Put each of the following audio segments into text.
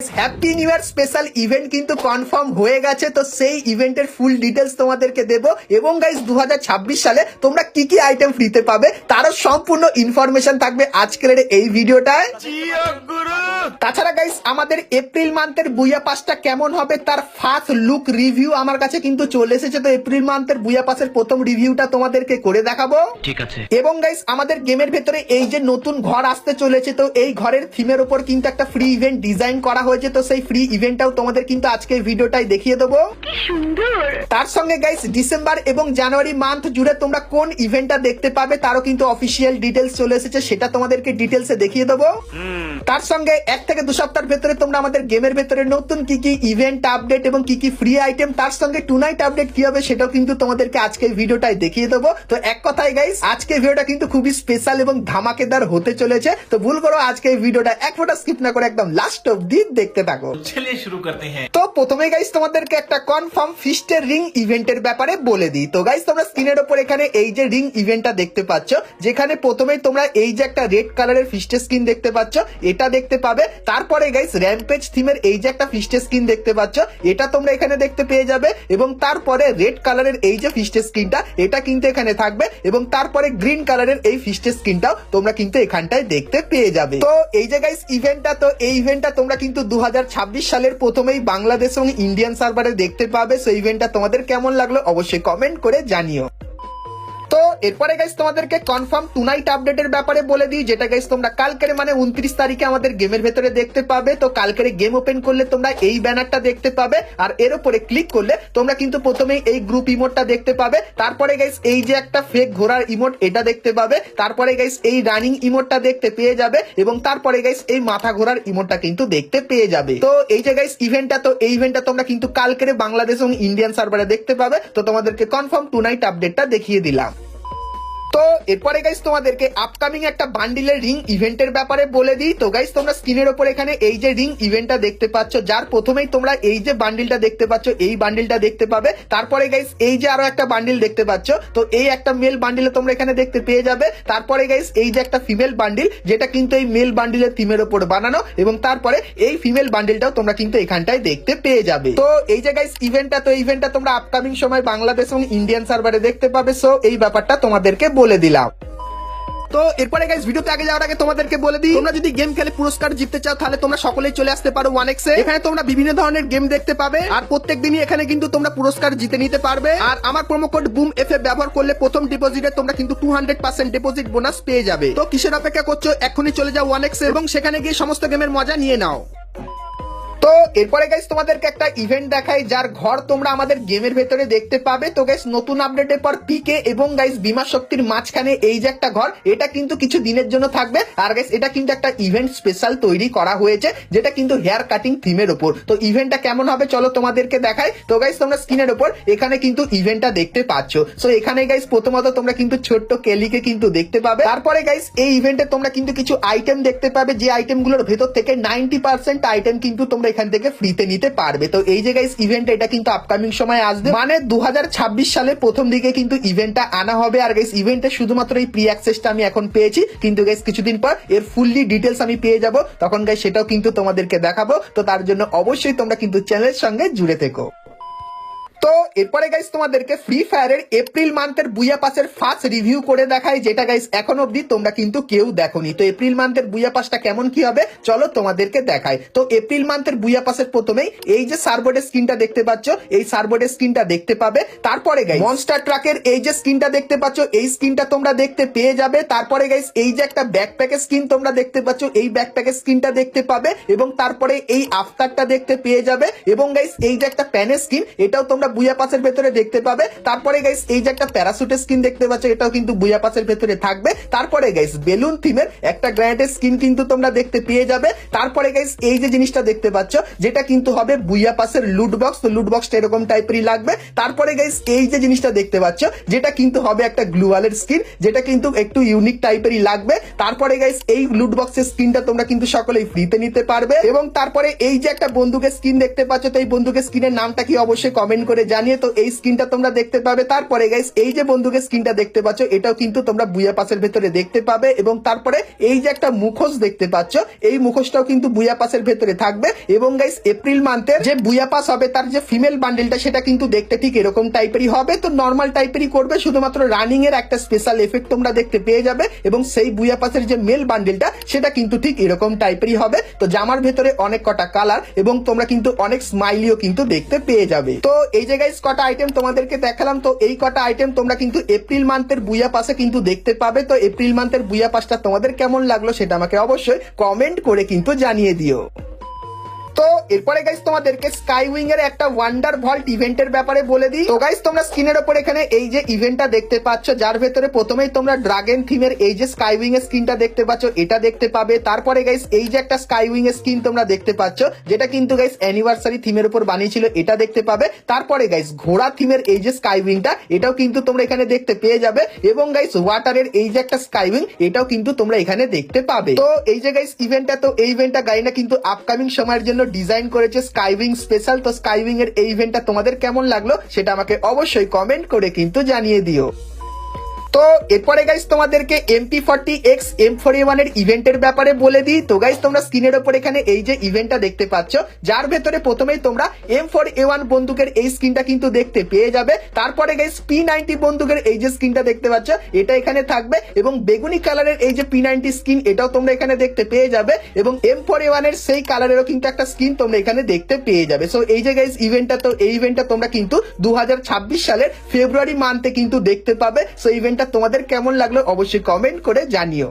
Happy new year special event কিন্তু confirm হয়ে গেছে। তো সেই ইভেন্টের ফুল ডিটেলস তোমাদেরকে দেব এবং গাইস 2026 সালে তোমরা কি কি আইটেম ফ্রিতে পাবে তারও সম্পূর্ণ ইনফরমেশন থাকবে আজকের এই ভিডিওটায়। তাছাড়া গাইস আমাদের এপ্রিল মান্থের বুয়া পাসটা কেমন হবে তার ফার্স্ট লুক রিভিউ আমার কাছে কিন্তু চলে এসেছে। তো এপ্রিল মান্থের বুয়া পাসের প্রথম রিভিউটা তোমাদেরকে করে দেখাবো, ঠিক আছে। এবং গাইস আমাদের গেমের ভেতরে এই যে নতুন ঘর আসতে চলেছে, তো এই ঘরের থিমের উপর কিন্তু একটা ফ্রি ইভেন্ট ডিজাইন করা হয়েছে। তো সেই ফ্রি ইভেন্টটাও তোমাদের কিন্তু আজকে ভিডিওটাই দেখিয়ে দেবো। কি সুন্দর। তার সঙ্গে গাইস ডিসেম্বর এবং জানুয়ারি মান্থ জুড়ে তোমরা কোন ইভেন্টটা দেখতে পাবে তারও কিন্তু অফিসিয়াল ডিটেলস চলে এসেছে, সেটা তোমাদেরকে ডিটেলসে দেখিয়ে দেবো। তার সঙ্গে 1 থেকে 2 সপ্তাহের ভেতরে তোমরা আমাদের গেমের ভেতরে নতুন কি কি ইভেন্ট আপডেট এবং কি কি ফ্রি আইটেম, তার সঙ্গে টু নাইট আপডেট কি হবে সেটাও কিন্তু তোমাদেরকে আজকে ভিডিওটাই দেখিয়ে দেবো। তো এক কথায় গাইস আজকে ভিডিওটা কিন্তু খুবই স্পেশাল এবং ধামাকেদার হতে চলেছে। তো ভুল করো আজকে ভিডিওটা এক ফোঁটা স্কিপ না করে একদম লাস্ট অবধি দেখতে থাকো। চলিয়ে শুরু করতে হ্যাঁ। তো প্রথমে গাইস তোমাদেরকে একটা কনফার্ম ফিস্টের রিং ইভেন্টের ব্যাপারে বলে দিই। তো গাইস তোমরা স্ক্রিনের উপর এখানে এই যে রিং ইভেন্টটা দেখতে পাচ্ছ, যেখানে প্রথমেই তোমরা এই যে একটা রেড কালারের ফিস্টের স্কিন দেখতে পাচ্ছ এটা দেখতে পাবে। তারপরে গাইস র্যাম্পেজ থিমের এই যে একটা ফিস্টের স্কিন দেখতে পাচ্ছ এটা তোমরা এখানে দেখতে পেয়ে যাবে। এবং তারপরে রেড কালারের এই যে ফিস্টের স্কিনটা এটা কিন্তু এখানে থাকবে। এবং তারপরে গ্রিন কালারের এই ফিস্টের স্কিনটাও তোমরা কিন্তু এখানটায় দেখতে পেয়ে যাবে। তো এই যে গাইস ইভেন্টটা, তো এই ইভেন্টটা তোমরা কিন্তু 2026 সালের প্রথমেই বাংলাদেশ এবং ইন্ডিয়ান সার্ভারে দেখতে পাবে। সেই ইভেন্টটা তোমাদের কেমন লাগলো অবশ্যই কমেন্ট করে জানিও। তো এরপরে গাইস তোমাদেরকে কনফার্ম টু নাইট আপডেটের ব্যাপারে বলে দিই, যেটা গাইস তোমরা কালকের মানে 29 তারিখে আমাদের গেমের ভেতরে দেখতে পাবে। তো কালকের গেম ওপেন করলে তোমরা এই ব্যানারটা দেখতে পাবে, আর এর উপরে ক্লিক করলে তোমরা কিন্তু প্রথমেই এই গ্রুপ ইমোটটা দেখতে পাবে। তারপরে গাইস এই যে একটা ফেক ঘোড়ার ইমোট এটা দেখতে পাবে। তারপরে গাইস এই রানিং ইমোটটা দেখতে পেয়ে যাবে এবং তারপরে গাইস এই মাথা ঘোড়ার ইমোটটা কিন্তু দেখতে পেয়ে যাবে। তো এই যে গাইস ইভেন্টটা, তো এই ইভেন্টটা তোমরা কিন্তু কালকের বাংলাদেশ এবং ইন্ডিয়ান সার্ভারে দেখতে পাবে। তো তোমাদেরকে কনফার্ম টু নাইট আপডেটটা দেখিয়ে দিলাম। তো এরপরে গাইস তোমাদেরকে আপকামিং একটা বান্ডিলের রিং ইভেন্টের ব্যাপারে বলে দিই। তো গাইস তোমরা স্ক্রিনের উপর এখানে এই যে রিং ইভেন্টটা দেখতে পাচ্ছ, যার প্রথমেই তোমরা এই যে বান্ডিলটা দেখতে পাচ্ছ এই বান্ডিলটা দেখতে পাবে। তারপরে গাইস এই যে আরো একটা বান্ডিল দেখতে পাচ্ছ, তো এই একটা মেল বান্ডিল তোমরা এখানে দেখতে পেয়ে যাবে। তারপরে গাইস এই যে একটা ফিমেল বান্ডিল যেটা কিন্তু এই মেল বান্ডিলের থিমের উপর বানানো, এবং তারপরে এই ফিমেল বান্ডিলটাও তোমরা কিন্তু এখানটায় দেখতে পেয়ে যাবে। তো এই যে গাইস ইভেন্টটা, তো ইভেন্টটা তোমরা আপকামিং সময় বাংলাদেশ এবং ইন্ডিয়ান সার্ভারে দেখতে পাবে। সো এই ব্যাপারটা তোমাদেরকে বলে দিলাম। তো এরপরে গাইস ভিডিওতে আগে যাওয়ার আগে তোমাদেরকে বলে দিই, তোমরা যদি গেম খেলে পুরস্কার জিততে চাও তাহলে তোমরা সকলেই চলে আসতে পারো 1x এ। এখানে তোমরা বিভিন্ন ধরনের গেম দেখতে পাবে আর প্রত্যেক দিনই এখানে কিন্তু তোমরা পুরস্কার জিতে নিতে পারবে। আর আমার প্রোমো কোড বুম এফ ব্যবহার করলে প্রথম ডিপোজিটে তোমরা কিন্তু 200% ডিপোজিট বোনাস পেয়ে যাবে। তো কিসের অপেক্ষা করছো, এখনই চলে যাও 1x এ এবং সেখানে গিয়ে সমস্ত গেমের মজা নিয়ে নাও। তো এরপরে গাইস তোমাদেরকে একটা ইভেন্ট দেখাই যার ঘর তোমরা আমাদের গেমের ভেতরে দেখতে পাবে। তো গাইস নতুন আপডেটের পর পিকে এবং গাইস বিমা শক্তির মাঝখানে এই যে একটা ঘর এটা কিন্তু কিছু দিনের জন্য থাকবে। আর গাইস এটা কিন্তু একটা ইভেন্ট স্পেশাল তৈরি করা হয়েছে যেটা কিন্তু হেয়ার কাটিং থিমের উপর। তো ইভেন্টটা কেমন হবে চলো তোমাদেরকে দেখাই। তো গাইস তোমরা স্ক্রিনের উপর এখানে কিন্তু ইভেন্টটা দেখতে পাচ্ছ। সো এখানে গাইস প্রথমত তোমরা কিন্তু ছোট্ট কেলিকে কিন্তু দেখতে পাবে। তারপরে গাইস এই ইভেন্টে তোমরা কিন্তু কিছু আইটেম দেখতে পাবে, যে আইটেমগুলোর ভেতর থেকে 90% আইটেম কিন্তু তোমরা এখান থেকে ফ্রিতে নিতে পারবে। তো এই যে গাইস ইভেন্ট এটা কিন্তু আপকামিং সময় আসবে, মানে 2026 সালের প্রথম দিকে কিন্তু ইভেন্টটা আনা হবে। আর গাইস ইভেন্টে শুধুমাত্র এই প্রি অ্যাক্সেসটা আমি এখন পেয়েছি, কিন্তু গাইস কিছুদিন পর এর ফুললি ডিটেলস আমি পেয়ে যাব, তখন গাইস সেটাও কিন্তু তোমাদেরকে দেখাবো। তো তার জন্য অবশ্যই তোমরা কিন্তু চ্যানেলের সঙ্গে জুড়ে থেকো। তো এরপরে গাইস তোমাদেরকে ফ্রি ফায়ারের এপ্রিল মান্থের বুয়া পাসের ফার্স্ট রিভিউ করে দেখাই, যেটা গাইস এখন অবধি তোমরা কিন্তু কেউ দেখোনি। তো এপ্রিল মান্থের বুয়া পাসটা কেমন কি হবে চলো তোমাদেরকে দেখাই। তো এপ্রিল মান্থের বুয়া পাসের প্রথমেই এই যে সার্বোর্ডের স্ক্রিনটা দেখতে পাচ্ছ, এই সার্বোর্ডের স্ক্রিনটা দেখতে পাবে। তারপরে গাইস মনস্টার ট্রাকের এই যে স্ক্রিনটা দেখতে পাচ্ছ এই স্ক্রিনটা তোমরা দেখতে পেয়ে যাবে। তারপরে গাইস এই যে একটা ব্যাকপ্যাকের স্ক্রিন তোমরা দেখতে পাচ্ছ এই ব্যাকপ্যাকের স্ক্রিনটা দেখতে পাবে, এবং তারপরে এই আফতারটা দেখতে পেয়ে যাবে। এবং গাইস এই যে একটা প্যানের স্ক্রিন এটাও তোমরা বুয়া পাসের ভেতরে দেখতে পাবে। তারপরে গাইস এই যে একটা প্যারাসুটের স্কিন দেখতে পাচ্ছ এটাও কিন্তু বুয়া পাসের ভেতরে থাকবে। তারপরে গাইস বেলুন থিমের একটা গ্র্যানেডের স্কিন কিন্তু তোমরা দেখতে পেয়ে যাবে। তারপরে গাইস এই যে জিনিসটা দেখতে পাচ্ছ যেটা কিন্তু হবে বুয়া পাসের লুট বক্স। তো লুট বক্সটা এরকম টাইপেরই লাগবে। তারপরে গাইস এই যে জিনিসটা দেখতে পাচ্ছ যেটা কিন্তু হবে একটা গ্লুয়ালের স্কিন, যেটা কিন্তু একটু ইউনিক টাইপেরই লাগবে। তারপরে গাইস এই লুট বক্সের স্কিনটা তোমরা কিন্তু সকলেই ফ্রিতে নিতে পারবে। এবং তারপরে এই যে একটা বন্দুকের স্কিন দেখতে পাচ্ছ, তো এই বন্দুকের স্কিনের নামটা কি অবশ্যই কমেন্ট করে করে জানিয়ে। তো এই স্কিনটা তোমরা দেখতে পাবে। তারপরে গাইস এই যে বন্দুকের স্কিনটা দেখতে পাচ্ছ, এটাও কিন্তু তোমরা বুয়া পাসের ভেতরে দেখতে পাবে। এবং তারপরে এই যে একটা মুখোশ দেখতে পাচ্ছ, এই মুখোশটাও কিন্তু বুয়া পাসের ভেতরে থাকবে। এবং গাইস এপ্রিল মান্থের যে বুয়া পাস হবে তার যে ফিমেল বান্ডেলটা সেটা কিন্তু দেখতে ঠিক এরকম টাইপেরই হবে। তো নর্মাল টাইপেরই করবে, শুধুমাত্র রানিং এর একটা স্পেশাল এফেক্ট তোমরা দেখতে পেয়ে যাবে। এবং সেই বুয়া পাসের যে মেল বান্ডেলটা সেটা কিন্তু ঠিক এরকম টাইপেরই হবে। তো জামার ভেতরে অনেক কটা কালার এবং তোমরা কিন্তু অনেক স্মাইলিও কিন্তু দেখতে পেয়ে যাবে। তো এই যে গাইস কটা আইটেম তোমাদেরকে দেখালাম। তো এই কটা আইটেম তোমরা কিন্তু এপ্রিল মান্থের বুয়া পাসে কিন্তু দেখতে পাবে। তো এপ্রিল মান্থের বুয়া পাসটা তোমাদের কেমন লাগলো সেটা আমাকে অবশ্যই কমেন্ট করে কিন্তু জানিয়ে দিও। তো এরপরে গাইস তোমাদেরকে স্কাইউইং এর একটা ওয়ান্ডার ভল্ট ইভেন্টের ব্যাপারে বলে দিই। তো গাইস তোমরা স্ক্রিনের উপর এখানে এই যে ইভেন্টটা দেখতে পাচ্ছ, যার ভেতরে প্রথমেই তোমরা ড্রাগন থিমের এই যে স্কাইউইং এর স্কিনটা দেখতে পাচ্ছ, এটা দেখতে পাবে। তারপরে গাইস এই যে একটা স্কাইউইং এর স্কিন তোমরা দেখতে পাচ্ছ, যেটা কিন্তু গাইস অ্যানিভার্সারি থিমের উপর বানিয়েছিল, এটা দেখতে পাবে। তারপরে গাইস ঘোড়া থিমের এই যে স্কাইউইংটা, এটাও কিন্তু তোমরা এখানে দেখতে পেয়ে যাবে। এবং গাইস ওয়াটারের এই যে একটা স্কাইউইং, এটাও কিন্তু তোমরা এখানে দেখতে পাবে। তো এই যে গাইস ইভেন্টটা, তো এই ইভেন্টটা গাইনা কিন্তু আপকামিং সময়ের জন্য ডিজাইন করেছে স্কাইউইং স্পেশাল। তো স্কাইউইং এর এই ইভেন্টটা তোমাদের কেমন লাগলো সেটা আমাকে অবশ্যই কমেন্ট করে কিন্তু জানিয়ে দিও। তো এরপরে গাইস তোমাদেরকে MP40X M4A1 এর ইভেন্টের ব্যাপারে বলে দিই। তো গাইস তোমরা স্ক্রিনের উপর এখানে এই যে ইভেন্টটা দেখতে পাচ্ছ, যার ভেতরে প্রথমেই তোমরা M4A1 বন্দুকের এই স্কিনটা কিন্তু দেখতে পেয়ে যাবে। তারপরে গাইস P90 বন্দুকের এই যে স্কিনটা দেখতে পাচ্ছ, এটা এখানে থাকবে। এবং বেগুনি কালারের এই যে P90 স্কিন, এটাও তোমরা এখানে দেখতে পেয়ে যাবে। এবং M4A1 এর সেই কালারেরও কিন্তু একটা স্কিন তোমরা এখানে দেখতে পেয়ে যাবে। সো এই যে গাইস ইভেন্টটা, তো এই ইভেন্টটা তোমরা কিন্তু 2026 সালের ফেব্রুয়ারি মান্থে কিন্তু দেখতে পাবে। সো ইভেন্টটা তোমাদের কেমন লাগলো অবশ্যই কমেন্ট করে জানিও।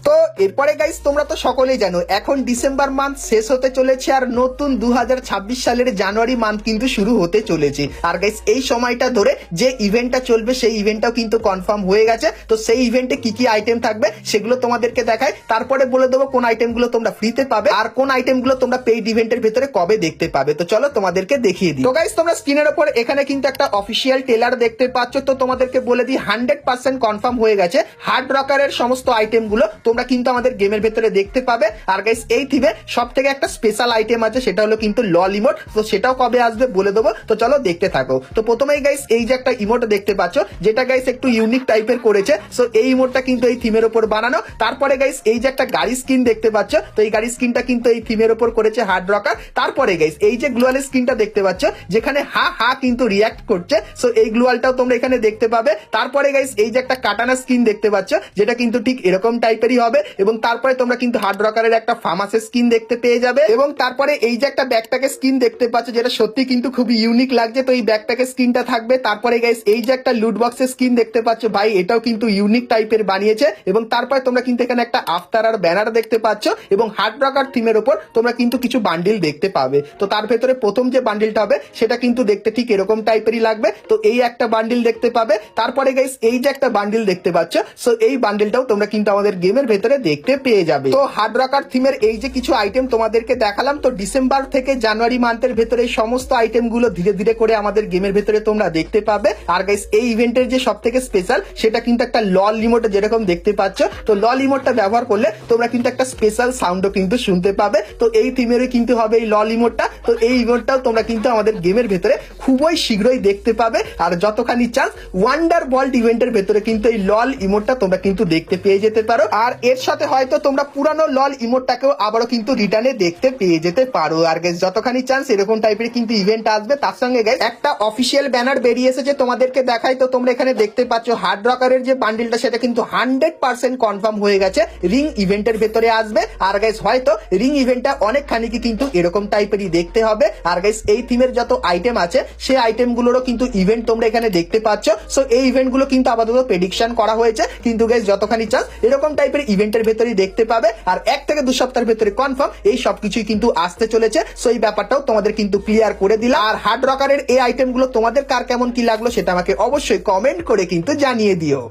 তো এরপরে গাইস তোমরা তো সকলেই জানো এখন ডিসেম্বর মান্থ শেষ হতে চলেছে, আর নতুন 2026 সালের জানুয়ারি মান্থ কিন্তু শুরু হতে চলেছে। আর গাইস এই সময়টা ধরে যে ইভেন্টটা চলবে সেই ইভেন্টটাও কিন্তু কনফার্ম হয়ে গেছে। তো সেই ইভেন্টে কি কি আইটেম থাকবে সেগুলো তোমাদেরকে দেখাই, তারপরে বলে দেবো কোন আইটেমগুলো তোমরা ফ্রিতে পাবে আর কোন আইটেমগুলো তোমরা পেইড ইভেন্টের ভেতরে কবে দেখতে পাবে। তো চলো তোমাদেরকে দেখিয়ে দিই। তো গাইস তোমরা স্ক্রিনের উপর এখানে কিন্তু একটা অফিসিয়াল ট্রেলার দেখতে পাচ্ছ। তো তোমাদেরকে বলে দিই 100% কনফার্ম হয়ে গেছে হার্ড রকারের সমস্ত আইটেমগুলো তোমরা কিন্তু আমাদের গেমের ভেতরে দেখতে পাবে। আর গাইস এই থিমে সব থেকে একটা স্পেশাল আইটেম আছে, সেটা হলো কিন্তু লল ইমোট। তো সেটাও কবে আসবে বলে দেবো, তো চলো দেখতে থাকো। তো প্রথমেই গাইস এই যে একটা ইমোট দেখতে পাচ্ছ, যেটা গাইস একটু ইউনিক টাইপের করেছে। সো এই ইমোটটা কিন্তু এই থিমের উপর বানানো। তারপরে গাইস এই যে একটা গাড়ি স্কিন দেখতে পাচ্ছ, তো এই গাড়ি স্কিনটা কিন্তু এই থিমের উপর করেছে হার্ড রকার। তারপরে গাইস এই যে গ্লুয়াল স্কিনটা দেখতে পাচ্ছ, যেখানে হা হা কিন্তু রিয়াক্ট করছে। সো এই গ্লুয়ালটাও তোমরা এখানে দেখতে পাবে। তারপরে গাইস এই যে একটা কাটানা স্কিন দেখতে পাচ্ছ, যেটা কিন্তু ঠিক এরকম টাইপেরই হবে। এবং তারপরে তোমরা কিন্তু হার্ড রকারের একটা ফার্মাসের স্কিন দেখতে পেয়ে যাবে। এবং তারপরে এই যে একটা ব্যাকপ্যাকের স্কিন দেখতে পাচ্ছ, যেটা সত্যি কিন্তু খুবই ইউনিক লাগছে। তো এই ব্যাকপ্যাকের স্কিনটা থাকবে। তারপরে গাইস এই যে একটা লুট বক্সের স্কিন দেখতে পাচ্ছ, ভাই এটাও কিন্তু ইউনিক টাইপের বানিয়েছে। এবং তারপরে তোমরা কিন্তু এখানে একটা আফতার আর ব্যানার দেখতে পাচ্ছ। এবং হার্ড রকার থিমের উপর তোমরা কিন্তু কিছু বান্ডিল দেখতে পাবে। তো তার ভেতরে প্রথম যে বান্ডিলটা হবে সেটা কিন্তু দেখতে ঠিক এরকম টাইপেরই লাগবে। তো এই একটা বান্ডিল দেখতে পাবে। তারপরে গাইস এই যে একটা বান্ডিল দেখতে পাচ্ছ, সো এই বান্ডিলটাও তোমরা কিন্তু আমাদের গেমের ভেতরে দেখতে পেয়ে যাবে। তো হার্ড রকার থিমের এই যে কিছু আইটেম তোমাদেরকে দেখালাম, তো ডিসেম্বর থেকে জানুয়ারি মান্থের ভেতরে এই সমস্ত আইটেম গুলো ধীরে ধীরে করে আমাদের গেমের ভেতরে তোমরা দেখতে পাবে। আর গাইস এই ইভেন্টের যে সব থেকে স্পেশাল সেটা কিন্তু একটা লল ইমোট, যেরকম দেখতে পাচ্ছ। তো লল ইমোটটা ব্যবহার করলে তোমরা কিন্তু একটা স্পেশাল সাউন্ডও কিন্তু শুনতে পাবে। তো এই থিমেরই কিন্তু হবে এই লল ইমোটটা। তো এই ইমোটটাও তোমরা কিন্তু আমাদের গেমের ভেতরে খুবই শীঘ্রই দেখতে পাবে। আর যতখানি চান্স ওয়ান্ডার ভল্ট ইভেন্টের ভেতরে কিন্তু এই লল ইমোটটা তোমরা কিন্তু দেখতে পেয়ে যেতে পারো। আর এর সাথে হয়তো তোমরা পুরানো লল ইমোটটাকেও আবারও কিন্তু রিটার্নে দেখতে পেয়ে যেতে পারো। আর গাইস যতখানি চান্স এরকম টাইপের কিন্তু ইভেন্ট আসবে। তার সঙ্গে গাইস একটা অফিসিয়াল ব্যানার বেরিয়ে এসেছে, তোমাদেরকে দেখাই। তো তোমরা এখানে দেখতে পাচ্ছ হার্ড রকারের যে বান্ডিলটা সেটা কিন্তু 100% কনফার্ম হয়ে গেছে, রিং ইভেন্টের ভেতরে আসবে। আর গাইস হয়তো রিং ইভেন্টটা অনেকখানি কিন্তু এরকম টাইপেরই দেখতে হবে। আর গাইস এই থিমের যত আইটেম আছে সেই আইটেম গুলোরও কিন্তু ইভেন্ট তোমরা এখানে দেখতে পাচ্ছ। সো এই ইভেন্ট গুলো কিন্তু আপাতত প্রেডিকশন করা হয়েছে, কিন্তু গাইস যতখানি চান্স এরকম টাইপের ইভেন্টের ভেতরেই দেখতে পাবে। আর 1 থেকে 2 সপ্তাহের ভেতরে কনফার্ম এই সবকিছুই কিন্তু আসতে চলেছে। সো এই ব্যাপারটাও তোমাদের কিন্তু ক্লিয়ার করে দিলাম। আর হার্ড রকারের এই আইটেম গুলো তোমাদের কার কেমন কি লাগলো সেটা আমাকে অবশ্যই কমেন্ট করে কিন্তু জানিয়ে দিও।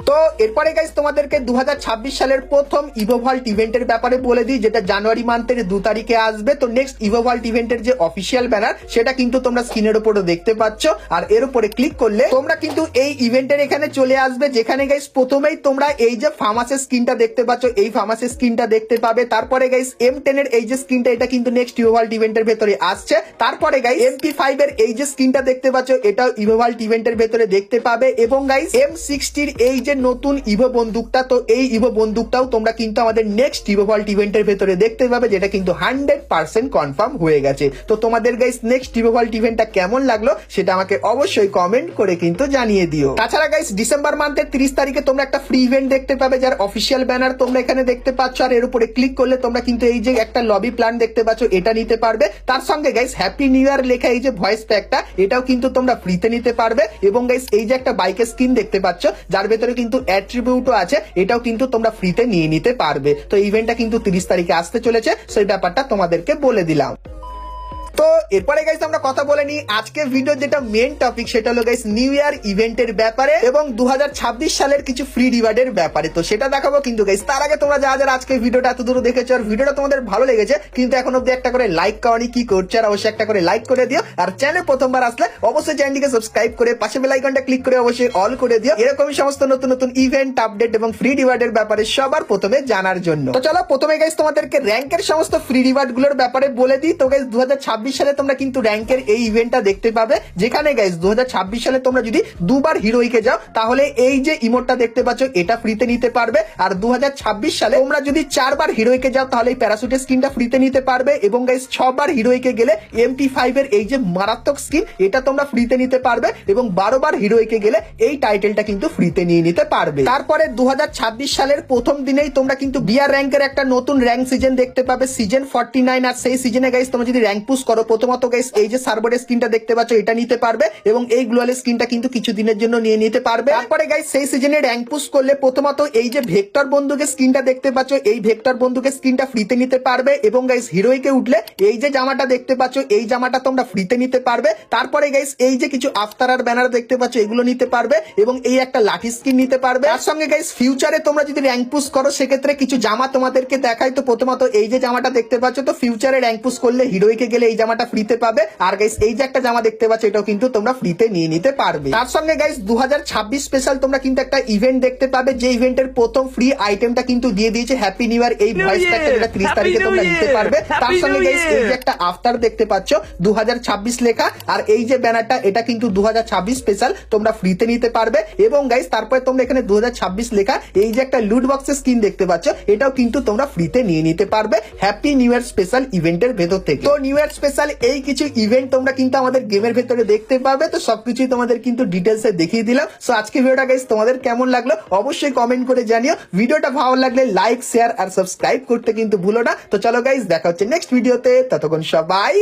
তো এরপরে গাইস তোমাদেরকে 2026 সালের প্রথম ইভোভল্ট ইভেন্টের ব্যাপারে বলে দিই, যেটা জানুয়ারি মান্থের 2 তারিখে আসবে। তো নেক্সট ইভোভল্ট ইভেন্টের যে অফিসিয়াল ব্যানার সেটা কিন্তু তোমরা স্ক্রিনের উপরে দেখতে পাচ্ছ, আর এর উপরে ক্লিক করলে তোমরা কিন্তু এই ইভেন্টের এখানে চলে আসবে, যেখানে গাইস প্রথমেই তোমরা এই যে ফার্মাসি স্ক্রিনটা দেখতে পাচ্ছ, এই ফার্মাসি স্ক্রিনটা দেখতে পাবে। তারপরে গাইস M10 এর এই যে স্ক্রিনটা, এটা কিন্তু নেক্সট ইভোভল্ট ইভেন্টের ভেতরে আসছে। তারপরে গাইস MP5 এর এই যে স্ক্রিনটা দেখতে পাচ্ছ, এটাও ইভোভল্ট ইভেন্টের ভেতরে দেখতে পাবে। এবং গাইস M60 এর এই যে নতুন ইভো বন্দুকটা, তো এই ইভো বন্দুকটাও তোমরা কিন্তু আমাদের নেক্সট ইভোভল্ট ইভেন্টের ভেতরে দেখতে পাবে, যেটা কিন্তু 100% কনফার্ম হয়ে গেছে। তো তোমাদের গাইস নেক্সট ইভোভল্ট ইভেন্টটা কেমন লাগলো সেটা আমাকে অবশ্যই কমেন্ট করে কিন্তু জানিয়ে দিও। তাছাড়া গাইস ডিসেম্বর মান্থের 30 তারিখে তোমরা একটা ফ্রি ইভেন্ট দেখতে পাবে, যার অফিসিয়াল ব্যানার তোমরা এখানে দেখতে পাচ্ছ, আর এর উপরে ক্লিক করলে তোমরা কিন্তু এই যে একটা লবি প্ল্যান দেখতে পাচ্ছ, এটা নিতে পারবে। তার সঙ্গে গাইস হ্যাপি নিউ ইয়ার লেখা এই যে ভয়েস প্যাকটা, এটাও কিন্তু তোমরা ফ্রিতে নিতে পারবে। এবং গাইস এই যে একটা বাইকের স্কিন দেখতে পাচ্ছ, যার ভেতরে কিন্তু অ্যাট্রিবিউটও আছে, এটাও কিন্তু তোমরা ফ্রিতে নিয়ে নিতে পারবে। তো ইভেন্টটা কিন্তু 30 তারিখে আসতে চলেছে, সেই ব্যাপারটা তোমাদেরকে বলে দিলাম। তো এরপরে গাইস আমরা কথা বলে নিই আজকে ভিডিও যেটা মেন টপিক, সেটা হলো গাইস নিউ ইয়ার ইভেন্টের ব্যাপারে এবং 2026 সালের কিছু ফ্রি রিওয়ার্ডের ব্যাপারে। তো সেটা দেখাবো, কিন্তু গাইস তার আগে তোমরা যারা আজকে ভিডিওটা এত দূর দেখেছো আর ভিডিওটা তোমাদের ভালো লেগেছে, কিন্তু এখন অব্দি একটা করে লাইক করানি কি করছো, আর অবশ্যই একটা করে লাইক করে দিও। আর চ্যানেল প্রথমবার আসলে অবশ্যই চ্যানেলটিকে সাবস্ক্রাইব করে পাশে বেল আইকনটা ক্লিক করে অবশ্যই অল করে দিও, এরকমই সমস্ত নতুন নতুন ইভেন্ট আপডেট এবং ফ্রি রিওয়ার্ডের ব্যাপারে সবার প্রথমে জানার জন্য। তো চলো প্রথমে গাইস তোমাদেরকে র্যাঙ্কের সমস্ত ফ্রি রিওয়ার্ড গুলোর ব্যাপারে বলে দিই। তো গাইস 2026 সালে তোমরা কিন্তু র্যাঙ্কের এই ইভেন্টটা দেখতে পাবে, যেখানে গাইস 2026 সালে তোমরা যদি দুবার হিরোইকে যাও তাহলে এই যে ইমোটটা দেখতে পাচ্ছ এটা ফ্রিতে নিতে পারবে। আর 2026 সালে তোমরা যদি 4 বার হিরোইকে যাও তাহলে এই প্যারাসুটের স্কিনটা ফ্রিতে নিতে পারবে। এবং গাইস 6 বার হিরোইকে গেলে MP5 এর এই যে মারাত্মক স্কিন, এটা তোমরা ফ্রিতে নিতে পারবে। এবং 12 বার হিরোইকে গেলে এই টাইটেলটা কিন্তু ফ্রিতে নিয়ে নিতে পারবে। তারপরে 2026 সালের প্রথম দিনেই তোমরা কিন্তু বিআর র্যাঙ্কের একটা নতুন র্যাঙ্ক সিজন দেখতে পাবে, সিজন 49। আর সেই সিজনে গাইস তোমরা যদি র্যাঙ্ক পুশ করো, প্রথমত গাইস এই যে সার্ভারের স্কিনটা দেখতে পাচ্ছ, এটা নিতে পারবে এবং এই গ্লোয়ালের স্কিনটা কিন্তু কিছু দিনের জন্য নিয়ে নিতে পারবে। তারপরে গাইস সেই সিজনে র্যাঙ্ক পুশ করলে প্রথমত এই যে ভেক্টর বন্দুকের স্কিনটা দেখতে পাচ্ছ, এই ভেক্টর বন্দুকের স্কিনটা ফ্রিতে নিতে পারবে। এবং গাইস হিরোইকে উঠলে এই যে জামাটা দেখতে পাচ্ছ, এই জামাটা তোমরা ফ্রিতে নিতে পারবে। তারপরে গাইস এই যে কিছু আফতারার ব্যানার দেখতে পাচ্ছ, এগুলো নিতে পারবে এবং এই একটা লাঠি স্কিন নিতে পারবে। তার সঙ্গে গাইস ফিউচারে তোমরা যদি র্যাঙ্ক পুশ করো, সেক্ষেত্রে কিছু জামা তোমাদেরকে দেখাই। তো প্রথমত এই যে জামাটা দেখতে পাচ্ছ, তো ফিউচারে র্যাঙ্ক পুশ করলে হিরোইকে গেলে এই জামাটা ফ্রিতে পাবে। আর গাইস এই যে একটা জামা দেখতে পাচ্ছ, এটাও কিন্তু তোমরা ফ্রিতে নিয়ে নিতে পারবে। তার সঙ্গে গাইস 2026 স্পেশাল তোমরা কিন্তু একটা ইভেন্ট দেখতে পাবে, যে ইভেন্টের প্রথম ফ্রি আইটেমটা কিন্তু দিয়ে দিয়েছে হ্যাপি নিউ ইয়ার এই ভয়েস প্যাকটা, যেটা 30 তারিখে তোমরা নিতে পারবে। তার সঙ্গে গাইস এই যে একটা আফটার দেখতে পাচ্ছ 2026 লেখা, আর এই যে ব্যানারটা, এটা কিন্তু 2026 স্পেশাল তোমরা ফ্রিতে নিতে পারবে। এবং গাইস তারপরে তোমরা এখানে 2026 লেখা এই যে একটা লুট বক্সের স্কিন দেখতে পাচ্ছ, এটাও কিন্তু তোমরা ফ্রিতে নিয়ে নিতে পারবে হ্যাপি নিউ ইয়ার স্পেশাল ইভেন্টের ভেতর থেকে। তো নিউ ইয়ার স্পেশাল এই কিছু ইভেন্ট তোমরা কিন্তু আমাদের গেমের ভেতরে দেখতে পাবে। তো সবকিছুই তোমাদের কিন্তু ডিটেলসে দেখিয়ে দিলাম। সো আজকে ভিডিওটা গাইস তোমাদের কেমন লাগলো অবশ্যই কমেন্ট করে জানিও। ভিডিওটা ভালো লাগলে লাইক শেয়ার আর সাবস্ক্রাইব করতে কিন্তু ভুলো না। তো চলো গাইস দেখা হচ্ছে নেক্সট ভিডিওতে, ততক্ষণ সবাই